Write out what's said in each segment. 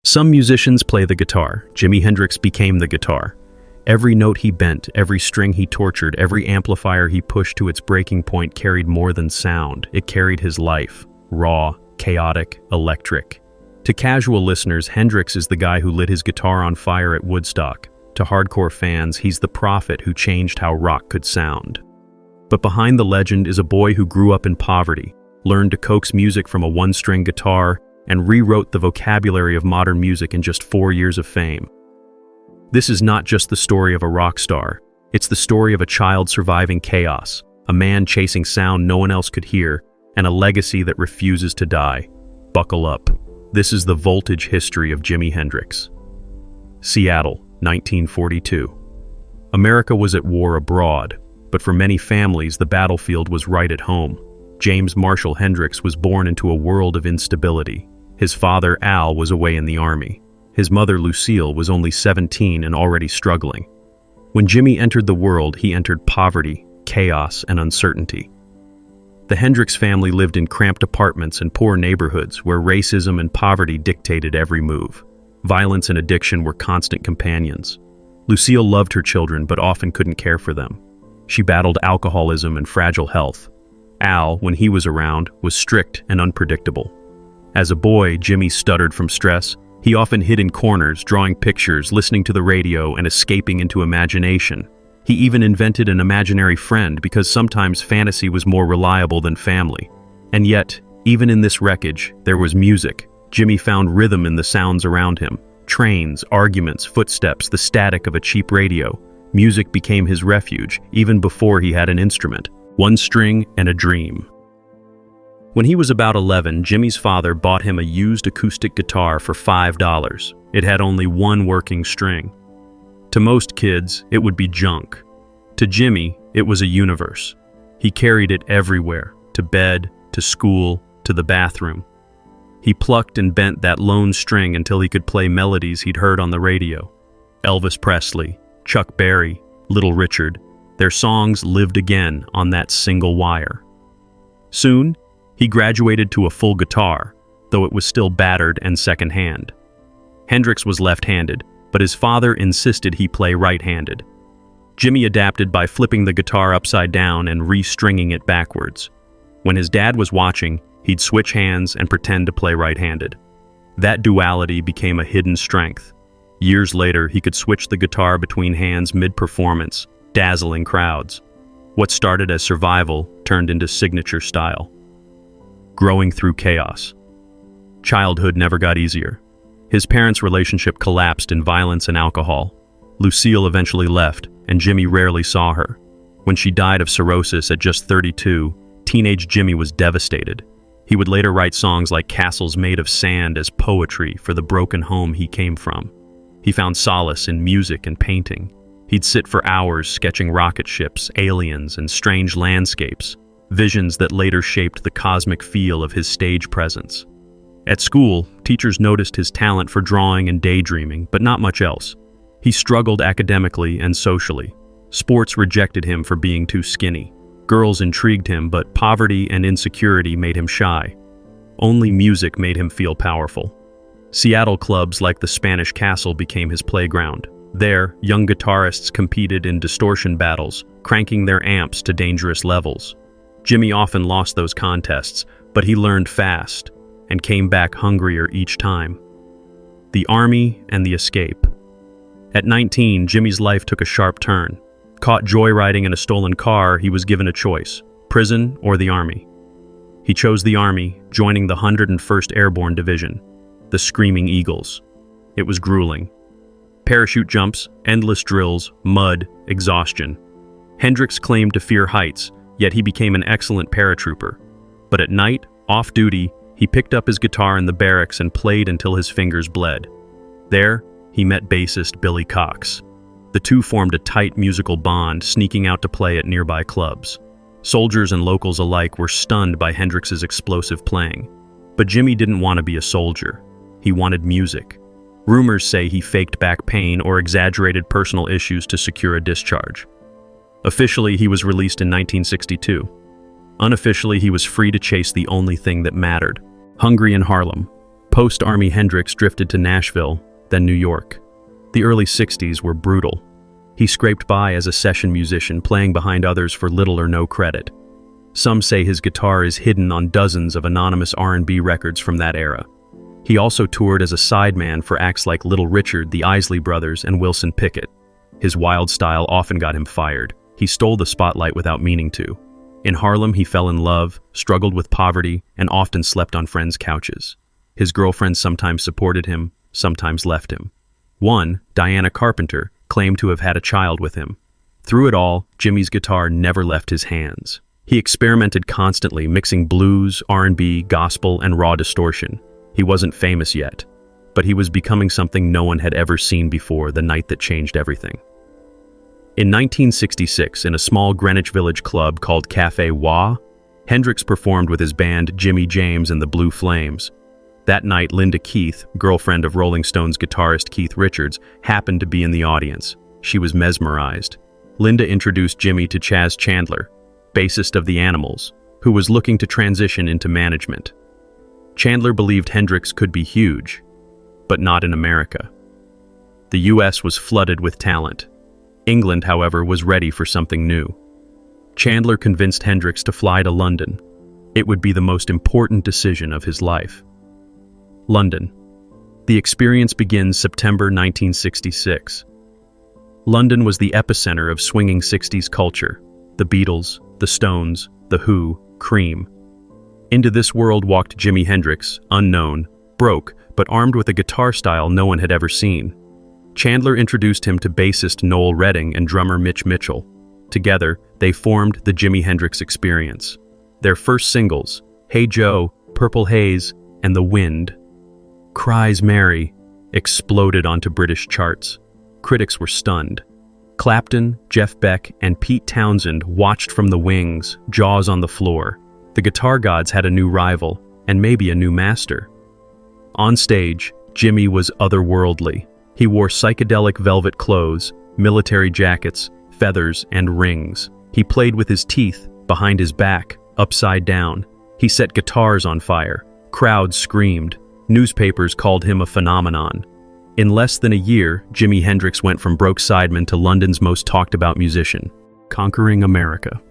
Some musicians play the guitar. Jimi Hendrix became the guitar. Every note he bent, every string he tortured, every amplifier he pushed to its breaking point carried more than sound. It carried his life, raw, chaotic, electric. To casual listeners, Hendrix is the guy who lit his guitar on fire at Woodstock. To hardcore fans, he's the prophet who changed how rock could sound. But behind the legend is a boy who grew up in poverty, learned to coax music from a one-string guitar, and rewrote the vocabulary of modern music in just 4 years of fame. This is not just the story of a rock star, it's the story of a child surviving chaos, a man chasing sound no one else could hear, and a legacy that refuses to die. Buckle up. This is the voltage history of Jimi Hendrix. Seattle, 1942. America was at war abroad, but for many families the battlefield was right at home. James Marshall Hendrix was born into a world of instability. His father, Al, was away in the army. His mother, Lucille, was only 17 and already struggling. When Jimi entered the world, he entered poverty, chaos, and uncertainty. The Hendrix family lived in cramped apartments and poor neighborhoods where racism and poverty dictated every move. Violence and addiction were constant companions. Lucille loved her children but often couldn't care for them. She battled alcoholism and fragile health. Al, when he was around, was strict and unpredictable. As a boy, Jimi stuttered from stress. He often hid in corners, drawing pictures, listening to the radio, and escaping into imagination. He even invented an imaginary friend because sometimes fantasy was more reliable than family. And yet, even in this wreckage, there was music. Jimi found rhythm in the sounds around him. Trains, arguments, footsteps, the static of a cheap radio. Music became his refuge, even before he had an instrument. One string and a dream. When he was about 11, Jimi's father bought him a used acoustic guitar for $5. It had only one working string. To most kids, it would be junk. To Jimi, it was a universe. He carried it everywhere, to bed, to school, to the bathroom. He plucked and bent that lone string until he could play melodies he'd heard on the radio. Elvis Presley, Chuck Berry, Little Richard, their songs lived again on that single wire. Soon, he graduated to a full guitar, though it was still battered and secondhand. Hendrix was left-handed, but his father insisted he play right-handed. Jimi adapted by flipping the guitar upside down and re-stringing it backwards. When his dad was watching, he'd switch hands and pretend to play right-handed. That duality became a hidden strength. Years later, he could switch the guitar between hands mid-performance, dazzling crowds. What started as survival turned into signature style. Growing through chaos. Childhood never got easier. His parents' relationship collapsed in violence and alcohol. Lucille eventually left, and Jimi rarely saw her. When she died of cirrhosis at just 32, teenage Jimi was devastated. He would later write songs like Castles Made of Sand as poetry for the broken home he came from. He found solace in music and painting. He'd sit for hours sketching rocket ships, aliens, and strange landscapes, visions that later shaped the cosmic feel of his stage presence. At school, teachers noticed his talent for drawing and daydreaming, but not much else. He struggled academically and socially. Sports rejected him for being too skinny. Girls intrigued him, but poverty and insecurity made him shy. Only music made him feel powerful. Seattle clubs like the Spanish Castle became his playground. There, young guitarists competed in distortion battles, cranking their amps to dangerous levels. Jimi often lost those contests, but he learned fast and came back hungrier each time. The Army and the Escape. At 19, Jimi's life took a sharp turn. Caught joyriding in a stolen car, he was given a choice: prison or the Army. He chose the Army, joining the 101st Airborne Division, the Screaming Eagles. It was grueling. Parachute jumps, endless drills, mud, exhaustion. Hendrix claimed to fear heights, yet he became an excellent paratrooper. But at night, off-duty, he picked up his guitar in the barracks and played until his fingers bled. There, he met bassist Billy Cox. The two formed a tight musical bond, sneaking out to play at nearby clubs. Soldiers and locals alike were stunned by Hendrix's explosive playing. But Jimi didn't want to be a soldier. He wanted music. Rumors say he faked back pain or exaggerated personal issues to secure a discharge. Officially, he was released in 1962. Unofficially, he was free to chase the only thing that mattered. Hungry in Harlem. Post-Army Hendrix drifted to Nashville, then New York. The early 60s were brutal. He scraped by as a session musician, playing behind others for little or no credit. Some say his guitar is hidden on dozens of anonymous R&B records from that era. He also toured as a sideman for acts like Little Richard, the Isley Brothers, and Wilson Pickett. His wild style often got him fired. He stole the spotlight without meaning to. In Harlem, he fell in love, struggled with poverty, and often slept on friends' couches. His girlfriends sometimes supported him, sometimes left him. One, Diana Carpenter, claimed to have had a child with him. Through it all, Jimi's guitar never left his hands. He experimented constantly, mixing blues, R&B, gospel, and raw distortion. He wasn't famous yet, but he was becoming something no one had ever seen before the night that changed everything. In 1966, in a small Greenwich Village club called Café Wah, Hendrix performed with his band Jimmy James and the Blue Flames. That night, Linda Keith, girlfriend of Rolling Stones guitarist Keith Richards, happened to be in the audience. She was mesmerized. Linda introduced Jimi to Chas Chandler, bassist of The Animals, who was looking to transition into management. Chandler believed Hendrix could be huge, but not in America. The US was flooded with talent. England, however, was ready for something new. Chandler convinced Hendrix to fly to London. It would be the most important decision of his life. London. The experience begins September 1966. London was the epicenter of swinging 60s culture. The Beatles, the Stones, the Who, Cream. Into this world walked Jimi Hendrix, unknown, broke, but armed with a guitar style no one had ever seen. Chandler introduced him to bassist Noel Redding and drummer Mitch Mitchell. Together, they formed the Jimi Hendrix Experience. Their first singles, Hey Joe, Purple Haze, and The Wind, Cries Mary, exploded onto British charts. Critics were stunned. Clapton, Jeff Beck, and Pete Townsend watched from the wings, jaws on the floor. The guitar gods had a new rival, and maybe a new master. On stage, Jimi was otherworldly. He wore psychedelic velvet clothes, military jackets, feathers, and rings. He played with his teeth, behind his back, upside down. He set guitars on fire. Crowds screamed. Newspapers called him a phenomenon. In less than a year, Jimi Hendrix went from broke sideman to London's most talked-about musician, conquering America.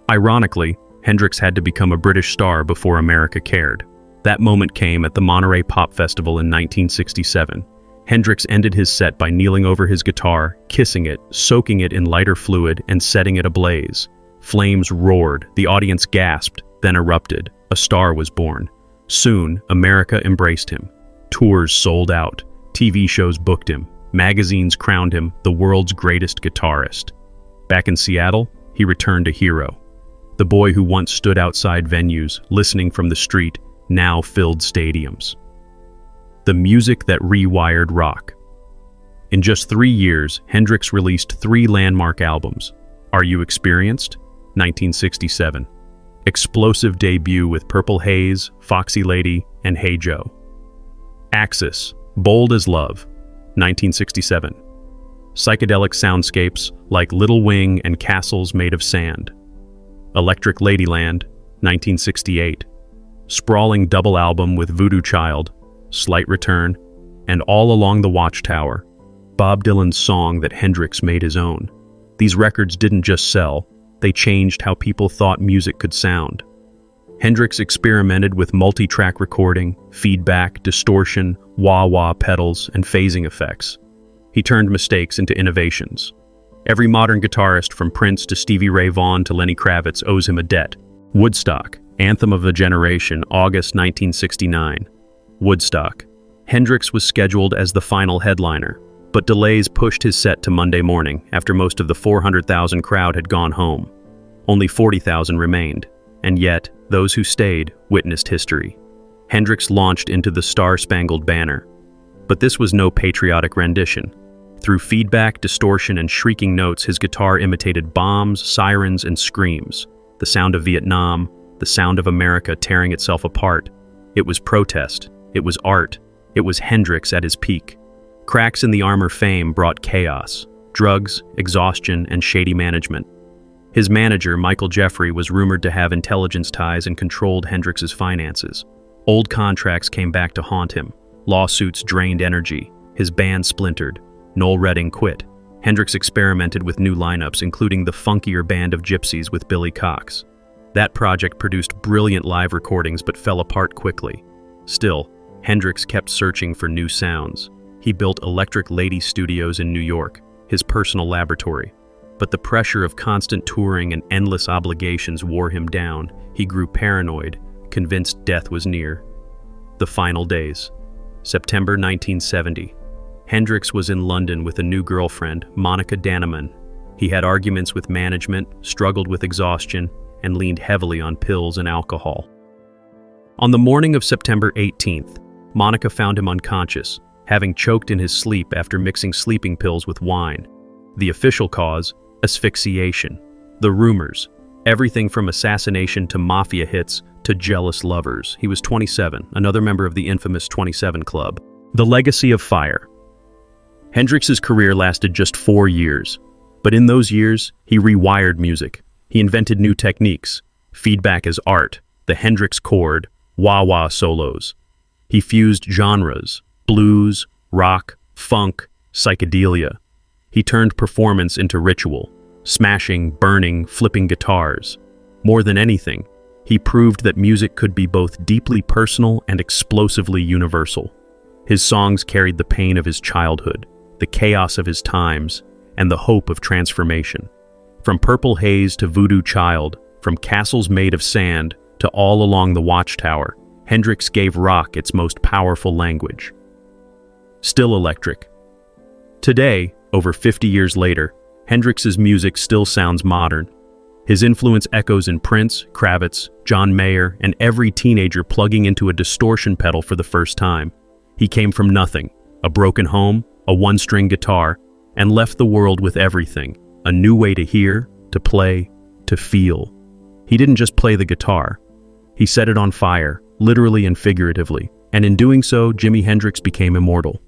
Ironically, Hendrix had to become a British star before America cared. That moment came at the Monterey Pop Festival in 1967. Hendrix ended his set by kneeling over his guitar, kissing it, soaking it in lighter fluid, and setting it ablaze. Flames roared, the audience gasped, then erupted. A star was born. Soon, America embraced him. Tours sold out. TV shows booked him. Magazines crowned him the world's greatest guitarist. Back in Seattle, he returned a hero. The boy who once stood outside venues, listening from the street, now filled stadiums. The music that rewired rock. In just 3 years, Hendrix released 3 landmark albums. Are You Experienced? 1967. Explosive debut with Purple Haze, Foxy Lady, and Hey Joe. Axis, Bold as Love, 1967. Psychedelic soundscapes like Little Wing and Castles Made of Sand. Electric Ladyland, 1968. Sprawling double album with Voodoo Child, Slight Return, and All Along the Watchtower, Bob Dylan's song that Hendrix made his own. These records didn't just sell, they changed how people thought music could sound. Hendrix experimented with multi-track recording, feedback, distortion, wah-wah pedals, and phasing effects. He turned mistakes into innovations. Every modern guitarist from Prince to Stevie Ray Vaughan to Lenny Kravitz owes him a debt. Woodstock, Anthem of a Generation, August 1969. Woodstock. Hendrix was scheduled as the final headliner, but delays pushed his set to Monday morning after most of the 400,000 crowd had gone home. Only 40,000 remained, and yet, those who stayed witnessed history. Hendrix launched into the Star-Spangled Banner. But this was no patriotic rendition. Through feedback, distortion, and shrieking notes, his guitar imitated bombs, sirens, and screams. The sound of Vietnam, the sound of America tearing itself apart. It was protest. It was art. It was Hendrix at his peak. Cracks in the Armor fame brought chaos, drugs, exhaustion, and shady management. His manager, Michael Jeffrey, was rumored to have intelligence ties and controlled Hendrix's finances. Old contracts came back to haunt him. Lawsuits drained energy. His band splintered. Noel Redding quit. Hendrix experimented with new lineups, including the funkier Band of Gypsies with Billy Cox. That project produced brilliant live recordings but fell apart quickly. Still, Hendrix kept searching for new sounds. He built Electric Lady Studios in New York, his personal laboratory. But the pressure of constant touring and endless obligations wore him down. He grew paranoid, convinced death was near. The final days. September 1970. Hendrix was in London with a new girlfriend, Monica Dannemann. He had arguments with management, struggled with exhaustion, and leaned heavily on pills and alcohol. On the morning of September 18th, Monica found him unconscious, having choked in his sleep after mixing sleeping pills with wine. The official cause, asphyxiation. The rumors, everything from assassination to mafia hits to jealous lovers. He was 27, another member of the infamous 27 Club. The legacy of fire. Hendrix's career lasted just 4 years, but in those years, he rewired music. He invented new techniques, feedback as art, the Hendrix chord, wah-wah solos. He fused genres, blues, rock, funk, psychedelia. He turned performance into ritual, smashing, burning, flipping guitars. More than anything, he proved that music could be both deeply personal and explosively universal. His songs carried the pain of his childhood, the chaos of his times, and the hope of transformation. From Purple Haze to Voodoo Child, from Castles Made of Sand to All Along the Watchtower, Hendrix gave rock its most powerful language. Still electric. Today, over 50 years later, Hendrix's music still sounds modern. His influence echoes in Prince, Kravitz, John Mayer, and every teenager plugging into a distortion pedal for the first time. He came from nothing, a broken home, a one-string guitar, and left the world with everything, a new way to hear, to play, to feel. He didn't just play the guitar. He set it on fire, literally and figuratively, and in doing so, Jimi Hendrix became immortal.